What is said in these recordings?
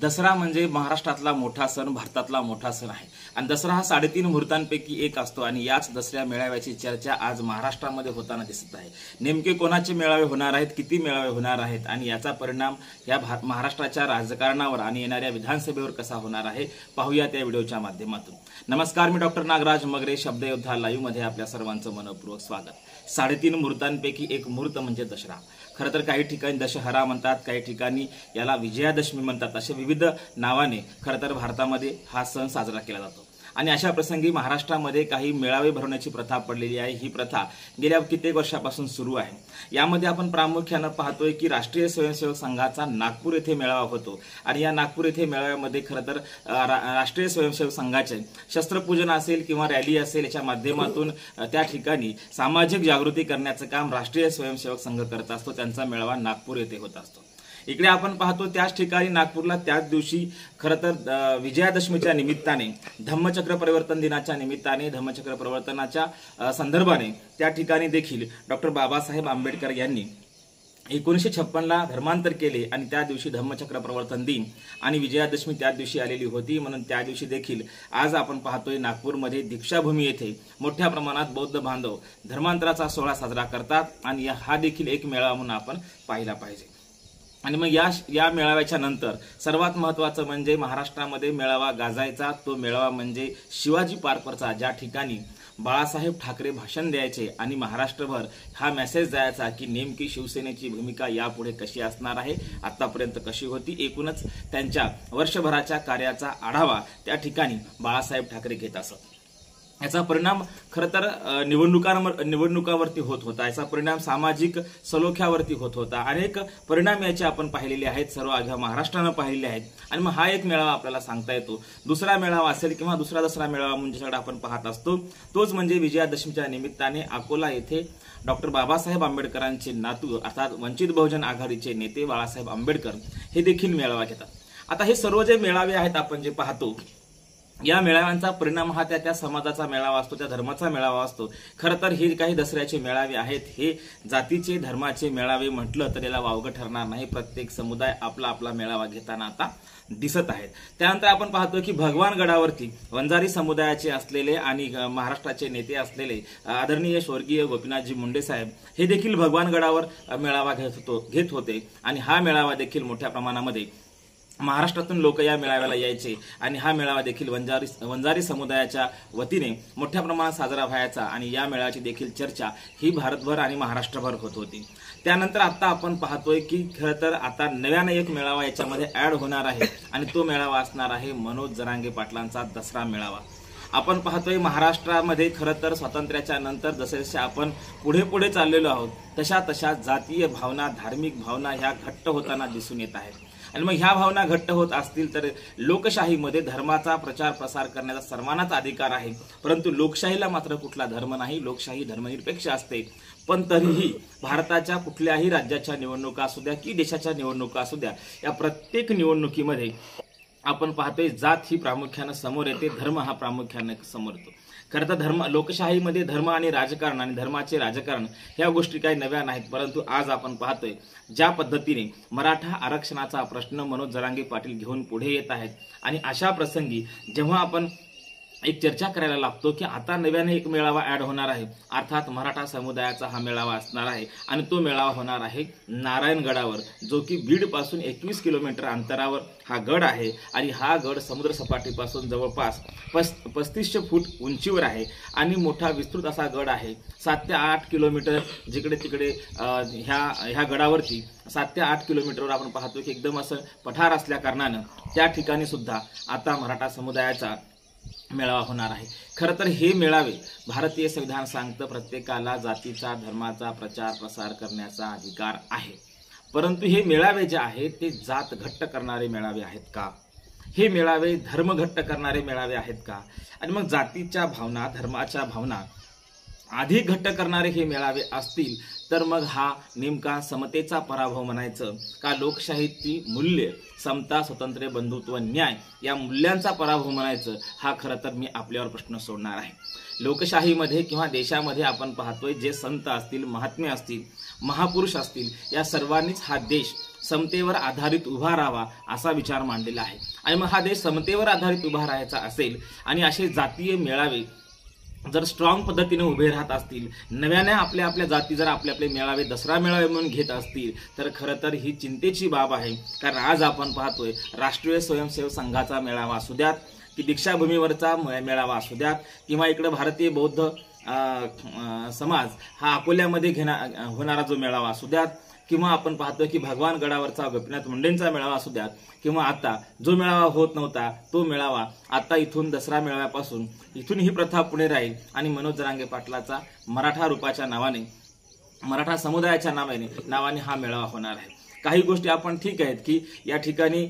दसरा म्हणजे महाराष्ट्रातला मोठा सण, भारतातला मोठा सण आहे आणि दसरा हा 3.5 मुहूर्तांपैकी एक असतो आणि याच दसऱ्या मेळाव्याची चर्चा आज महाराष्ट्रामध्ये होताना दिसत आहे। नेमके कोणाचे मेळावे होणार आहेत, किती मेळावे होणार आहेत आणि याचा परिणाम या महाराष्ट्राच्या राजकारणावर आणि येणाऱ्या विधानसभेवर कसा होणार आहे पाहूया त्या व्हिडिओच्या माध्यमातून। नमस्कार, मी डॉक्टर नागराज मगरे, शब्दयोद्धा लाईव्ह मध्ये आपल्या सर्वांचं मनपूर्वक स्वागत। 3.5 मुहूर्तांपैकी एक मुहूर्त म्हणजे दसरा। खरं तर काही ठिकाणी दशहरा म्हणतात, काही ठिकाणी याला विजयादशमी म्हणतात। अशा विविध नावाने खरं तर भारतामध्ये हा सण साजरा केला जातो आणि अशा प्रसंगी महाराष्ट्रामध्ये काही मेळावे भरवण्याची प्रथा पडलेली आहे। ही प्रथा गेल्या कित्येक वर्षापासून सुरू आहे। यामध्ये आपण प्रामुख्याने पाहतोय की राष्ट्रीय स्वयंसेवक संघाचा नागपूर येथे मेळावा होतो आणि या नागपूर येथे मेळाव्यामध्ये खरं तर राष्ट्रीय स्वयंसेवक संघाचे शस्त्रपूजन असेल किंवा रॅली असेल याच्या माध्यमातून त्या ठिकाणी सामाजिक जागृती करण्याचं काम राष्ट्रीय स्वयंसेवक संघ करत असतो। त्यांचा मेळावा नागपूर येथे होत असतो। इकडे आपण पाहतो त्याच ठिकाणी नागपूरला त्याच दिवशी खरं तर विजयादशमीच्या निमित्ताने, धम्मचक्र परिवर्तन दिनाच्या निमित्ताने, धम्मचक्र परिवर्तनाच्या संदर्भाने त्या ठिकाणी देखील डॉक्टर बाबासाहेब आंबेडकर यांनी 1956ला धर्मांतर केले आणि त्या दिवशी धम्मचक्र प्रवर्तन दिन आणि विजयादशमी त्या दिवशी आलेली होती। म्हणून त्या दिवशी देखील आज आपण पाहतोय नागपूरमध्ये दीक्षाभूमी येथे मोठ्या प्रमाणात बौद्ध बांधव धर्मांतराचा सोहळा साजरा करतात आणि हा देखील एक मेळावा म्हणून आपण पाहिला पाहिजे। आणि मग या मेळाव्याच्या नंतर सर्वात महत्त्वाचं म्हणजे महाराष्ट्रामध्ये मेळावा गाजायचा तो मेळावा म्हणजे शिवाजी पार्कवरचा, ज्या ठिकाणी बाळासाहेब ठाकरे भाषण द्यायचे आणि महाराष्ट्रभर हा मेसेज जायचा की नेमकी शिवसेनेची भूमिका यापुढे कशी असणार आहे, आतापर्यंत कशी होती, एकूणच त्यांच्या वर्षभराच्या कार्याचा आढावा त्या ठिकाणी बाळासाहेब ठाकरे घेत असत। याचा परिणाम खरं तर निवडणुकावरती होत होता, याचा परिणाम सामाजिक सलोख्यावरती होत होता। अनेक परिणाम याचे आपण पाहिलेले आहेत, सर्व अख्ख्या महाराष्ट्रानं पाहिलेले आहेत। आणि मग हा एक मेळावा आपल्याला सांगता येतो। दुसरा मेळावा असेल किंवा दुसरा दसरा मेळावा म्हणजे आपण पाहत असतो तोच म्हणजे विजयादशमीच्या निमित्ताने अकोला येथे डॉक्टर बाबासाहेब आंबेडकरांचे नातू अर्थात वंचित बहुजन आघाडीचे नेते बाळासाहेब आंबेडकर हे देखील मेळावा घेतात। आता हे सर्व जे मेळावे आहेत आपण जे पाहतो, या मेळाव्यांचा परिणाम हा त्या समाजाचा मेळावा असतो, त्या धर्माचा मेळावा असतो। खरं तर हे काही दसऱ्याचे मेळावे आहेत, हे जातीचे धर्माचे मेळावे म्हटलं तर याला वावगं ठरणार नाही। प्रत्येक समुदाय आपला आपला मेळावा घेताना आता दिसत आहेत। त्यानंतर आपण पाहतो की भगवानगडावरती वंजारी समुदायाचे असलेले आणि महाराष्ट्राचे नेते असलेले आदरणीय स्वर्गीय गोपीनाथजी मुंडे साहेब हे देखील भगवानगडावर मेळावा घेत होते आणि हा मेळावा देखील मोठ्या प्रमाणामध्ये महाराष्ट्रातून लोक या मेळाव्याला यायचे आणि हा मेळावा देखील वंजारी समुदायाच्या वतीने मोठ्या प्रमाणात साजरा व्हायचा आणि या मेळाव्याची देखील चर्चा ही भारतभर आणि महाराष्ट्रभर होत होती। त्यानंतर आता आपण पाहतोय की खरं तर आता नव्याने एक मेळावा याच्यामध्ये ऍड होणार आहे आणि तो मेळावा असणार आहे मनोज जरांगे पाटलांचा दसरा मेळावा। आपण पाहतोय महाराष्ट्रामध्ये खरं तर स्वातंत्र्याच्या नंतर जसे आपण पुढे चाललेलो आहोत तशा जातीय भावना, धार्मिक भावना ह्या घट्ट होताना दिसून येत आहेत। आणि मग ह्या भावना घट्ट होत असतील तर लोकशाहीमध्ये धर्माचा प्रचार प्रसार करण्याचा सर्वांनाच अधिकार आहे, परंतु लोकशाहीला मात्र कुठला धर्म नाही, लोकशाही धर्मनिरपेक्ष असते। पण तरीही भारताच्या कुठल्याही राज्याच्या निवडणुका असू द्या की देशाच्या निवडणुका असू द्या, या प्रत्येक निवडणुकीमध्ये आपण पाहतोय जात ही प्रामुख्याने समोर येते, धर्म हा प्रामुख्याने समोर येतो। खरं तर लोकशाहीमध्ये धर्म आणि राजकारण आणि धर्माचे राजकारण ह्या गोष्टी काही नव्या नाहीत, परंतु आज आपण पाहतोय ज्या पद्धतीने मराठा आरक्षणाचा प्रश्न मनोज जरांगे पाटील घेऊन पुढे येत आहेत आणि अशा प्रसंगी जेव्हा आपण एक चर्चा करायला लागतो की आता नव्याने एक मेळावा ऍड होणार आहे, अर्थात मराठा समुदायाचा हा मेळावा असणार आहे आणि तो मेळावा होणार आहे नारायणगडावर, जो की बीड पासून 21 किलोमीटर अंतरावर हा गड आहे आणि हा गड समुद्र सपाटीपासून जवळपास 3500 फूट उंचीवर आहे आणि मोठा विस्तृत असा गड आहे। 7 ते 8 किलोमीटर जिकडे तिकडे ह्या गडावरती 7 ते 8 किलोमीटरवर आपण पाहतो की एकदम असं पठार असल्या कारणानं त्या ठिकाणी सुद्धा आता मराठा समुदायाचा मेळावा होणार आहे। खरं तर हे मेळावे भारतीय संविधान सांगतं प्रत्येकाला जातीचा धर्माचा प्रचार प्रसार करण्याचा अधिकार आहे, परंतु हे मेळावे जे आहेत ते जात घट्ट करणारे मेळावे आहेत का, हे मेळावे धर्म घट्ट करणारे मेळावे आहेत का, आणि मग जातीच्या भावना, धर्माच्या भावना अधिक घट्ट करणारे हे मेळावे असतील तर मग हा नेमका समतेचा पराभव म्हणायचं का, लोकशाहीची मूल्य समता, स्वातंत्र्य, बंधुत्व, न्याय या मूल्यांचा पराभव म्हणायचं, हा खरं तर मी आपल्यावर प्रश्न सोडणार आहे। लोकशाहीमध्ये किंवा देशामध्ये आपण पाहतोय जे संत असतील, महात्मे असतील, महापुरुष असतील, या सर्वांनीच हा देश समतेवर आधारित उभा राहावा असा विचार मांडलेला आहे। आणि मग हा देश समतेवर आधारित उभा राहायचा असेल आणि असे जातीय मेळावे जर स्ट्रॉंग पद्धतीने उभे राहत असतील, नव्याने आपल्या आपल्या जाती जर आपले आपले मेळावे दसरा मेळावे म्हणून घेत असतील, तर खरं तर ही चिंतेची बाब आहे। कारण आज आपण पाहतोय राष्ट्रीय स्वयंसेवक संघाचा मेळावा असू द्यात की दीक्षाभूमीवरचा मेळावा असू द्यात किंवा इकडे भारतीय बौद्ध समाज हा अकोल्यामध्ये होणारा जो मेळावा असू द्यात किंवा आपण पाहतोय की भगवान गडावरचा गोपीनाथ मुंडेंचा मेळावा असू द्यात किंवा आता जो मेळावा होत नव्हता तो मेळावा आता इथून दसरा मेळाव्यापासून इथून ही प्रथा पुढे राहील आणि मनोज जरांगे पाटलाचा मराठा रूपाच्या नावाने मराठा समुदायाच्या नावाने हा मेळावा होणार आहे। काही गोष्टी आपण ठीक आहेत की या ठिकाणी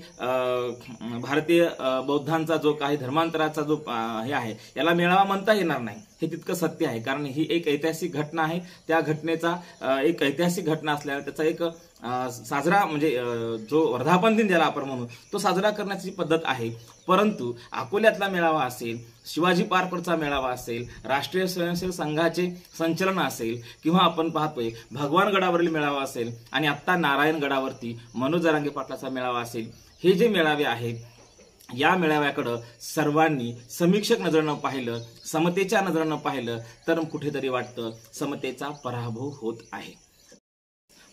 भारतीय बौद्धांचा जो काही धर्मांतराचा जो हे आहे याला मेळावा म्हणता येणार नाही, हे तितकं सत्य आहे। कारण ही एक ऐतिहासिक घटना आहे, त्या घटनेचा एक ऐतिहासिक घटना असल्याने त्याचा एक साजरा म्हणजे जो वर्धापन दिन ज्याला आपण म्हणू तो साजरा करण्याची पद्धत आहे। परंतु अकोल्यातला मेळावा असेल, शिवाजी पार्कवरचा मेळावा असेल, राष्ट्रीय स्वयंसेवक संघाचे संचलन असेल किंवा आपण पाहतोय भगवान गडावरील मेळावा असेल आणि आत्ता नारायण गडावरती मनोज जरांगे पाटलाचा मेळावा असेल, हे जे मेळावे आहेत या मेळाव्याकडे सर्वांनी समीक्षक नजरेनं पाहिलं, समतेच्या नजरेनं पाहिलं तर कुठेतरी वाटतं समतेचा पराभव होत आहे।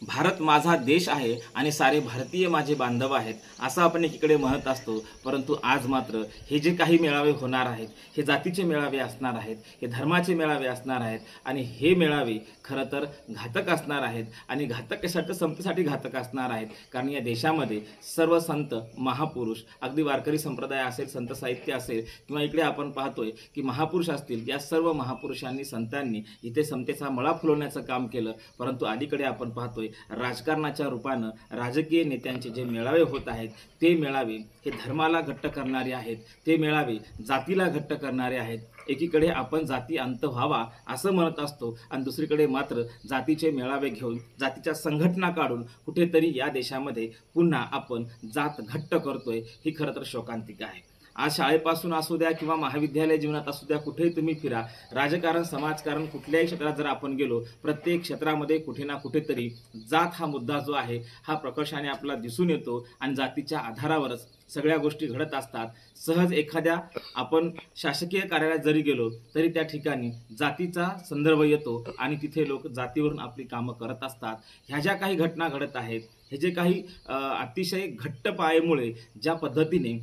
भारत माझा देश आहे आणि सारे भारतीय माझे बांधव आहेत असं आपण एकीकडे म्हणत असतो, परंतु आज मात्र हे जे काही मेळावे होणार आहेत हे जातीचे मेळावे असणार आहेत, हे धर्माचे मेळावे असणार आहेत आणि हे मेळावे खरं तर घातक असणार आहेत आणि घातक समतेसाठी घातक असणार आहेत। कारण या देशामध्ये सर्व संत महापुरुष अगदी वारकरी संप्रदाय असेल, संत साहित्य असेल किंवा इकडे आपण पाहतोय की महापुरुष असतील, या सर्व महापुरुषांनी संतांनी इथे समतेचा मळा फुलवण्याचं काम केलं। परंतु अलीकडे आपण पाहतोय राजकारणाच्या रूपानं राजकीय नेत्यांचे जे मेळावे होत आहेत ते मेळावे हे धर्माला घट्ट करणारे आहेत, ते मेळावे जातीला घट्ट करणारे आहेत। एकीकडे आपण जाती अंत व्हावा असं म्हणत असतो आणि दुसरीकडे मात्र जातीचे मेळावे घेऊन जातीच्या संघटना काढून कुठेतरी या देशामध्ये पुन्हा आपण जात घट्ट करतोय, ही खरं तर शोकांतिका आहे। आज शाळेपासून असू द्या किंवा महाविद्यालय जीवनात असू द्या, कुठेही तुम्ही फिरा, राजकारण समाजकारण कुठल्याही क्षेत्रात जर आपण गेलो, प्रत्येक क्षेत्रामध्ये कुठे ना कुठेतरी जात हा मुद्दा जो आहे हा प्रकर्षाने आपल्याला दिसून येतो आणि जातीच्या आधारावरच सगळ्या गोष्टी घडत असतात। सहज एखाद्या आपण शासकीय कार्यालयात जरी गेलो तरी त्या ठिकाणी जातीचा संदर्भ येतो आणि तिथे लोक जातीवरून आपली कामं करत असतात। ह्या ज्या काही घटना घडत आहेत, हे जे काही अतिशय घट्ट पायेमुळे ज्या पद्धतीने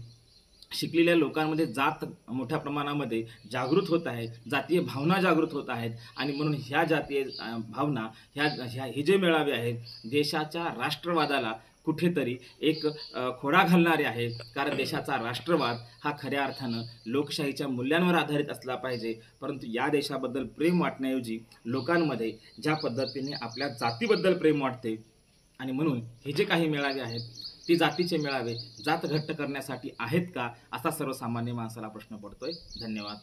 शिकलेल्या लोकांमध्ये जात मोठ्या प्रमाणामध्ये जागृत होत आहे, जातीय भावना जागृत होत आहेत आणि म्हणून ह्या जातीय भावना हे जे मेळावे आहेत देशाच्या राष्ट्रवादाला कुठेतरी एक खोडा घालणारे आहेत। कारण देशाचा राष्ट्रवाद हा खऱ्या अर्थानं लोकशाहीच्या मूल्यांवर आधारित असला पाहिजे, परंतु या देशाबद्दल प्रेम वाटण्याऐवजी लोकांमध्ये ज्या पद्धतीने आपल्या जातीबद्दल प्रेम वाटते आणि म्हणून हे जे काही मेळावे आहेत ती जातीचे मेळावे जात घट्ट करण्यासाठी आहेत का असा सर्वसामान्य माणसाला प्रश्न पडतोय। धन्यवाद।